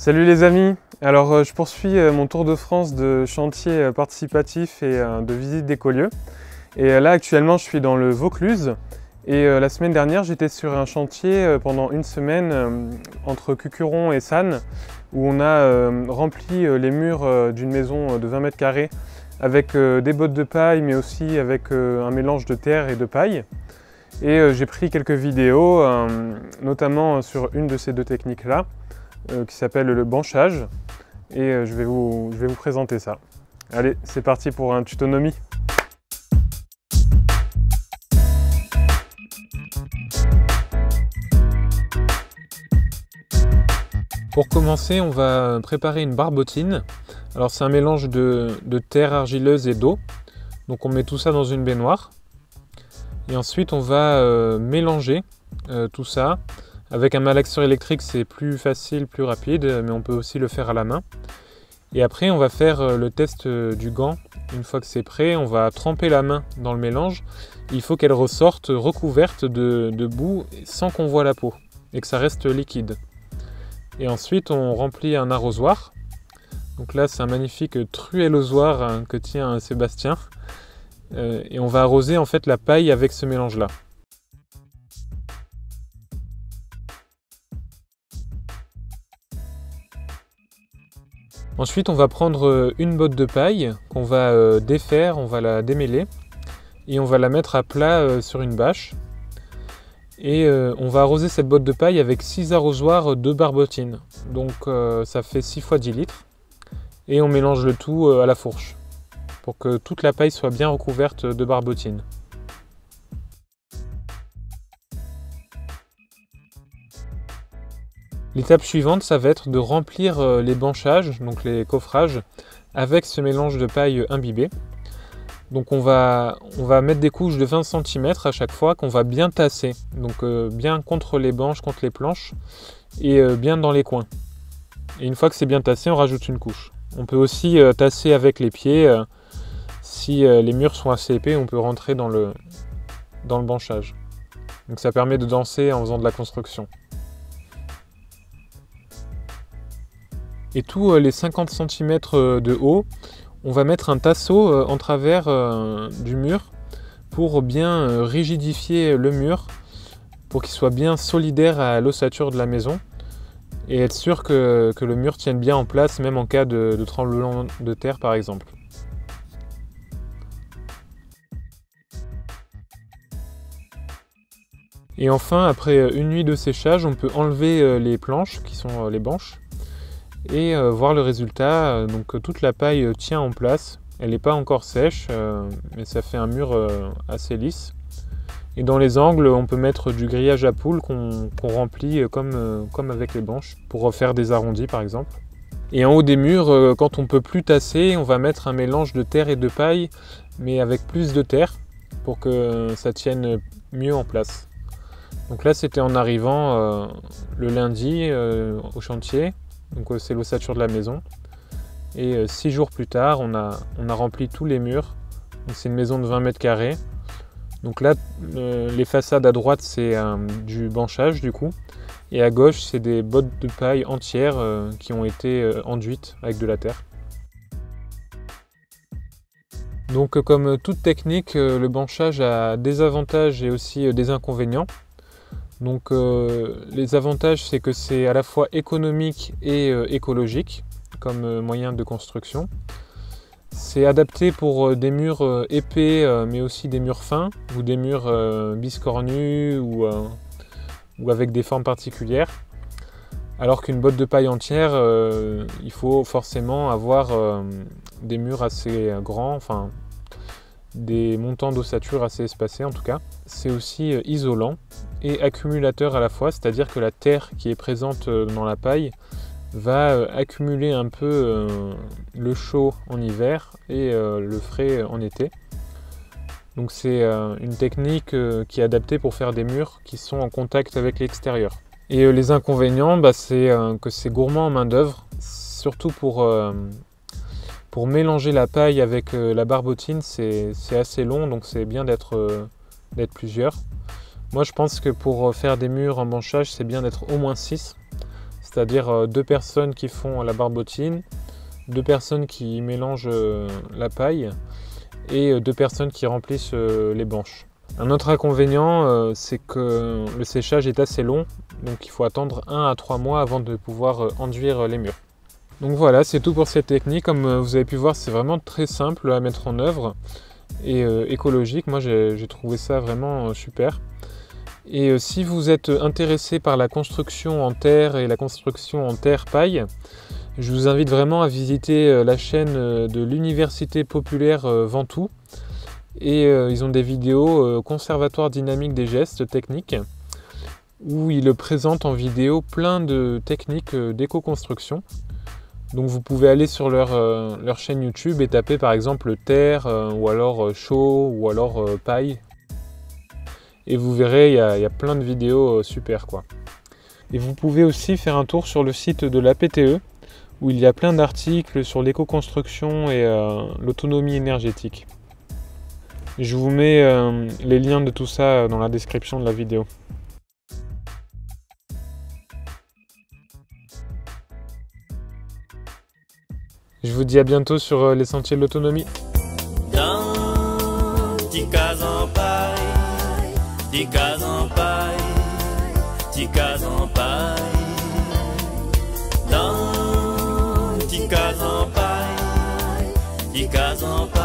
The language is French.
Salut les amis, alors je poursuis mon tour de France de chantier participatif et de visite d'écolieux. Et là actuellement je suis dans le Vaucluse et la semaine dernière j'étais sur un chantier pendant une semaine entre Cucuron et Sannes où on a rempli les murs d'une maison de 20 mètres carrés avec des bottes de paille mais aussi avec un mélange de terre et de paille. Et j'ai pris quelques vidéos, notamment sur une de ces deux techniques-là, qui s'appelle le banchage. Et je vais vous présenter ça. Allez, c'est parti pour un tutonomie. Pour commencer, on va préparer une barbotine. Alors c'est un mélange de terre argileuse et d'eau. Donc on met tout ça dans une baignoire. Et ensuite on va mélanger tout ça. Avec un malaxeur électrique c'est plus facile, plus rapide, mais on peut aussi le faire à la main. Et après on va faire le test du gant. Une fois que c'est prêt, on va tremper la main dans le mélange. Il faut qu'elle ressorte recouverte de boue sans qu'on voit la peau et que ça reste liquide. Et ensuite on remplit un arrosoir. Donc là c'est un magnifique truellosoir que tient Sébastien. Et on va arroser en fait la paille avec ce mélange là. Ensuite on va prendre une botte de paille qu'on va défaire, on va la démêler et on va la mettre à plat sur une bâche. Et on va arroser cette botte de paille avec 6 arrosoirs de barbotine. Donc ça fait 6 fois 10 litres. Et on mélange le tout à la fourche pour que toute la paille soit bien recouverte de barbotine. L'étape suivante, ça va être de remplir les banchages, donc les coffrages, avec ce mélange de paille imbibée. Donc on va mettre des couches de 20 cm à chaque fois qu'on va bien tasser. Donc bien contre les banches, contre les planches et bien dans les coins. Et une fois que c'est bien tassé, on rajoute une couche. On peut aussi tasser avec les pieds. Si les murs sont assez épais, on peut rentrer dans le banchage. Donc ça permet de danser en faisant de la construction. Et tous les 50 cm de haut, on va mettre un tasseau en travers du mur pour bien rigidifier le mur, pour qu'il soit bien solidaire à l'ossature de la maison et être sûr que le mur tienne bien en place, même en cas de tremblement de terre par exemple. Et enfin, après une nuit de séchage, on peut enlever les planches qui sont les banches et voir le résultat. Donc toute la paille tient en place, elle n'est pas encore sèche, mais ça fait un mur assez lisse. Et dans les angles, on peut mettre du grillage à poules qu'on remplit comme avec les banches pour faire des arrondis par exemple. Et en haut des murs, quand on ne peut plus tasser, on va mettre un mélange de terre et de paille, mais avec plus de terre pour que ça tienne mieux en place. Donc là c'était en arrivant le lundi au chantier, donc c'est l'ossature de la maison. Et 6 jours plus tard on a rempli tous les murs. C'est une maison de 20 mètres carrés. Donc là les façades à droite c'est du banchage du coup. Et à gauche c'est des bottes de paille entières qui ont été enduites avec de la terre. Donc comme toute technique, le banchage a des avantages et aussi des inconvénients. Donc les avantages c'est que c'est à la fois économique et écologique comme moyen de construction. C'est adapté pour des murs épais mais aussi des murs fins ou des murs biscornus ou avec des formes particulières. Alors qu'une botte de paille entière, il faut forcément avoir des murs assez grands, enfin des montants d'ossature assez espacés en tout cas. C'est aussi isolant et accumulateur à la fois, c'est-à-dire que la terre qui est présente dans la paille va accumuler un peu le chaud en hiver et le frais en été. Donc c'est une technique qui est adaptée pour faire des murs qui sont en contact avec l'extérieur. Et les inconvénients, c'est que c'est gourmand en main d'œuvre, surtout pour mélanger la paille avec la barbotine, c'est assez long, donc c'est bien d'être plusieurs. Moi je pense que pour faire des murs en banchage, c'est bien d'être au moins 6. c'est-à-dire 2 personnes qui font la barbotine, 2 personnes qui mélangent la paille et 2 personnes qui remplissent les banches. Un autre inconvénient, c'est que le séchage est assez long, donc il faut attendre 1 à 3 mois avant de pouvoir enduire les murs. Donc voilà, c'est tout pour cette technique. Comme vous avez pu voir, c'est vraiment très simple à mettre en œuvre et écologique. Moi, j'ai trouvé ça vraiment super. Et si vous êtes intéressé par la construction en terre et la construction en terre-paille, je vous invite vraiment à visiter la chaîne de l'Université populaire Ventoux. Et ils ont des vidéos Conservatoire dynamique des gestes techniques où ils présentent en vidéo plein de techniques d'éco-construction. Donc vous pouvez aller sur leur chaîne YouTube et taper par exemple terre ou alors chaux ou alors paille. Et vous verrez, il y a plein de vidéos super quoi. Et vous pouvez aussi faire un tour sur le site de la PTE où il y a plein d'articles sur l'éco-construction et l'autonomie énergétique. Je vous mets les liens de tout ça dans la description de la vidéo. Je vous dis à bientôt sur les sentiers de l'autonomie. Dans 10 cases en paille, 10 cases en paille, 10 cases en paille. Dans 10 cases en paille, 10 cases en paille.